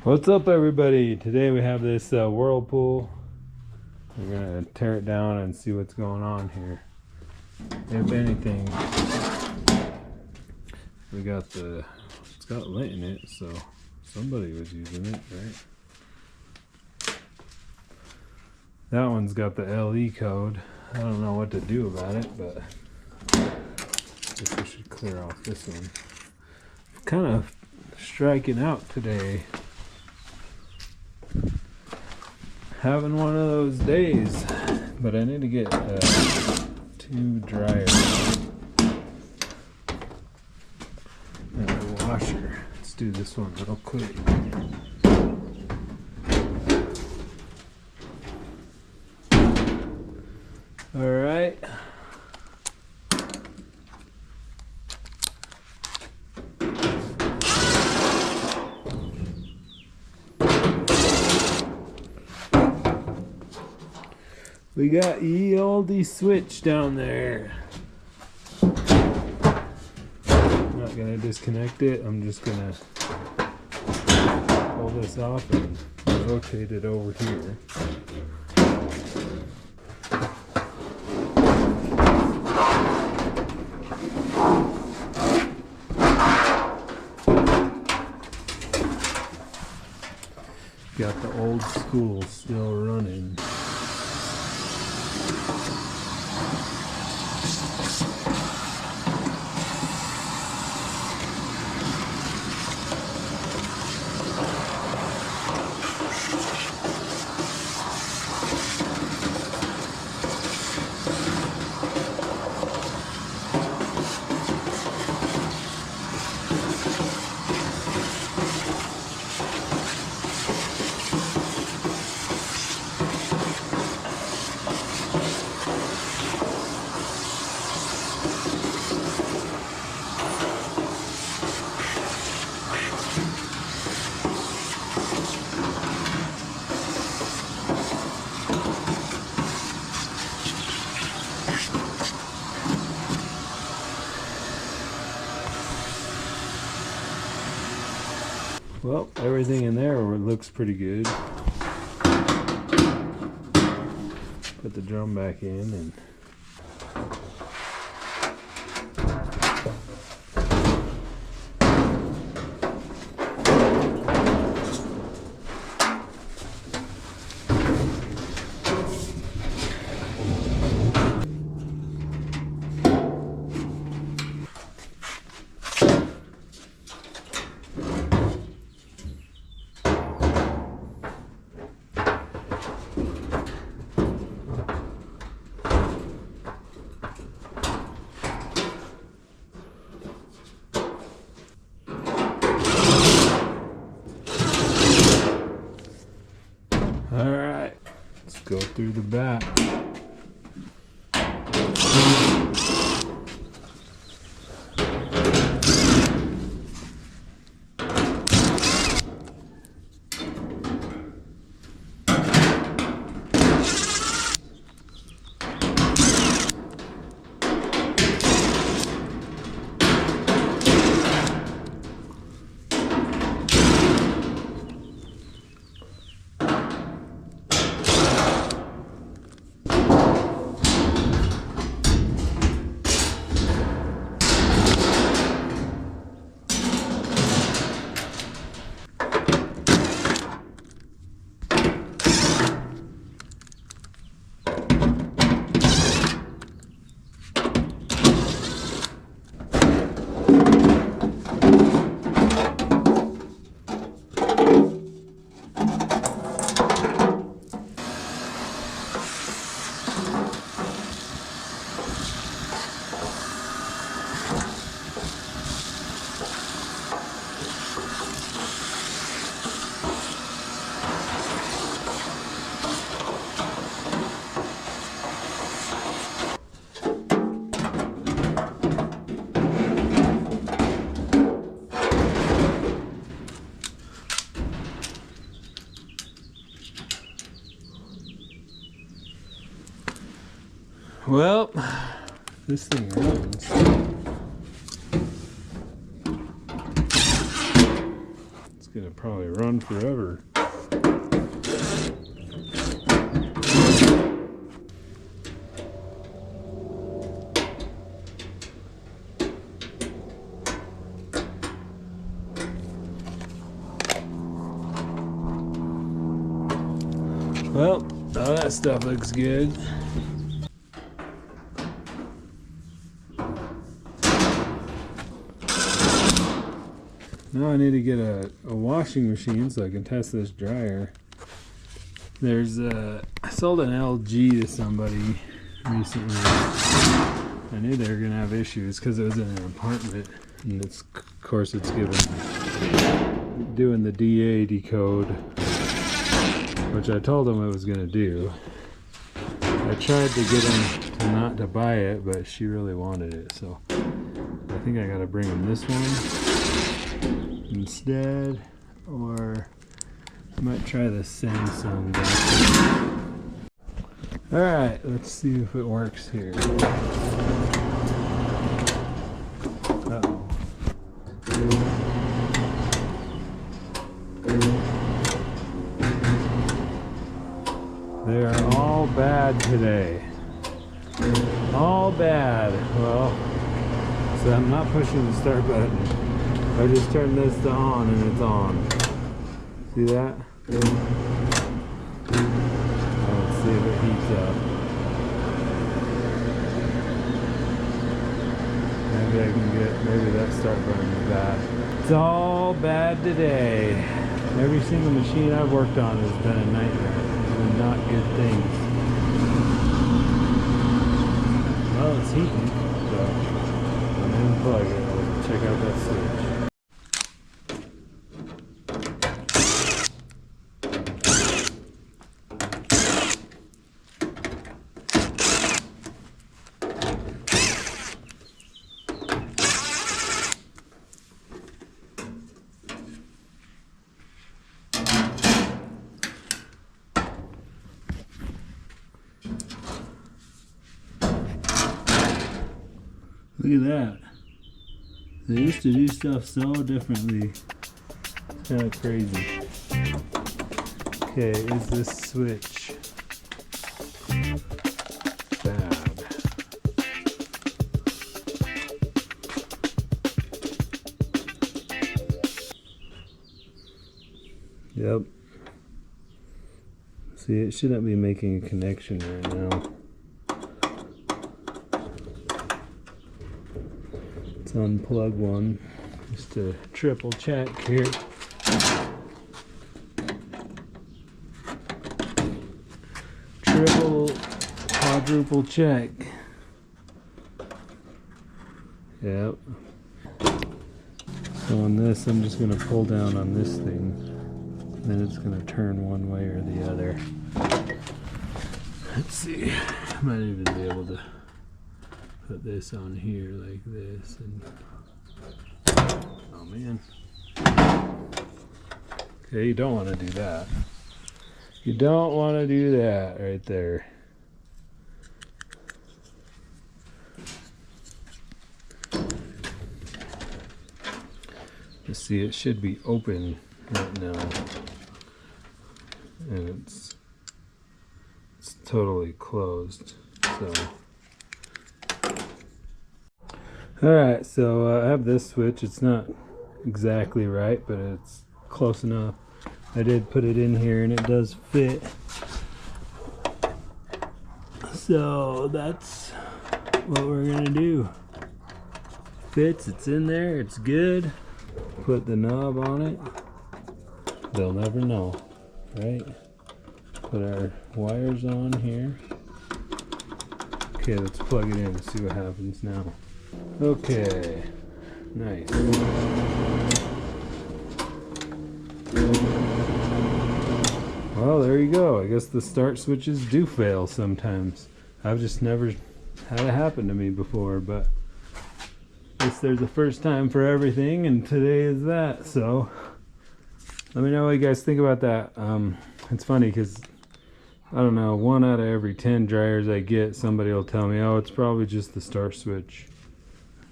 What's up, everybody? Today we have this Whirlpool. We're gonna tear it down and see what's going on here. If anything, we got it's got lint in it, so somebody was using it, right? That one's got the LE code. I don't know what to do about it, but I guess we should clear off this one. Kind of striking out today. Having one of those days, but I need to get 2 dryers and a washer. Let's do this one real quick. All right. We got ye olde switch down there. I'm not gonna disconnect it. I'm just gonna pull this off and rotate it over here. Got the old school still running. Well, everything in there looks pretty good. Put the drum back in and alright, let's go through the back. Well, this thing runs. Let's get a probably run forever. Well, all that stuff looks good. Now I need to get a washing machine so I can test this dryer. I sold an LG to somebody recently. I knew they were gonna have issues because it was in an apartment, and of course it's doing the DA decode, which I told him I was gonna do. I tried to get him to not to buy it, but she really wanted it, so I think I gotta bring him this one instead, or I might try the Samsung. Alright, let's see if it works here. Uh-oh. They are all bad today. All bad. Well, so I'm not pushing the start button. I just turned this to on and it's on. See that? Let's see if it heats up. Maybe that start button is bad. It's all bad today. Every single machine I've worked on has been a nightmare. And not good things. Well, it's heating, so I'm gonna unplug it. I'll check out that switch. Look at that. They used to do stuff so differently. It's kind of crazy. Okay, is this switch bad? Yep. See, it shouldn't be making a connection right now. Unplug one just to triple check here. Triple, quadruple check. Yep. So on this, I'm just going to pull down on this thing. Then it's going to turn one way or the other. Let's see. I might even be able to put this on here like this, and oh man. Okay, you don't want to do that. You don't want to do that right there. You see, it should be open right now, and it's totally closed. So alright, so I have this switch. It's not exactly right, but it's close enough. I did put it in here and it does fit. So that's what we're gonna do. Fits, it's in there, it's good. Put the knob on it. They'll never know, right? Put our wires on here. Okay, let's plug it in and see what happens now. Okay, nice. Well, there you go. I guess the start switches do fail sometimes. I've just never had it happen to me before, but I guess there's a first time for everything, and today is that. So let me know what you guys think about that. It's funny because I don't know, 1 out of every 10 dryers I get, somebody will tell me, oh, it's probably just the start switch.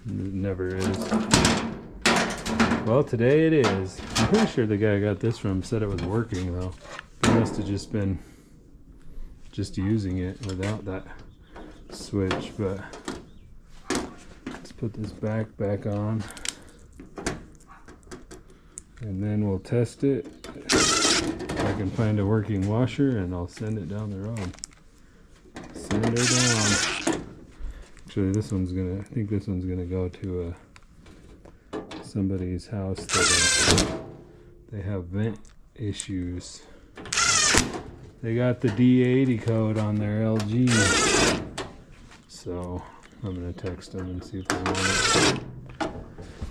It never is. Well, today it is. I'm pretty sure the guy I got this from said it was working though. He must have just been using it without that switch, but let's put this back on and then we'll test it. If I can find a working washer, and I'll send it down the road. Send her down. Actually, this one's gonna, I think this one's gonna go to somebody's house that they have vent issues. They got the D80 code on their LG, so I'm gonna text them and see if they want it.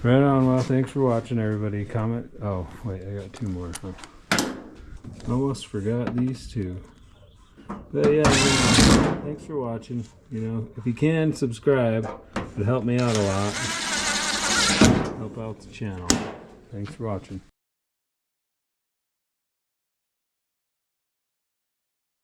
Right on. Well, thanks for watching, everybody. Comment. Oh wait, I got two more. Huh? Almost forgot these two. But yeah, thanks for watching. You know, if you can subscribe, it'd help me out a lot. Help out the channel. Thanks for watching.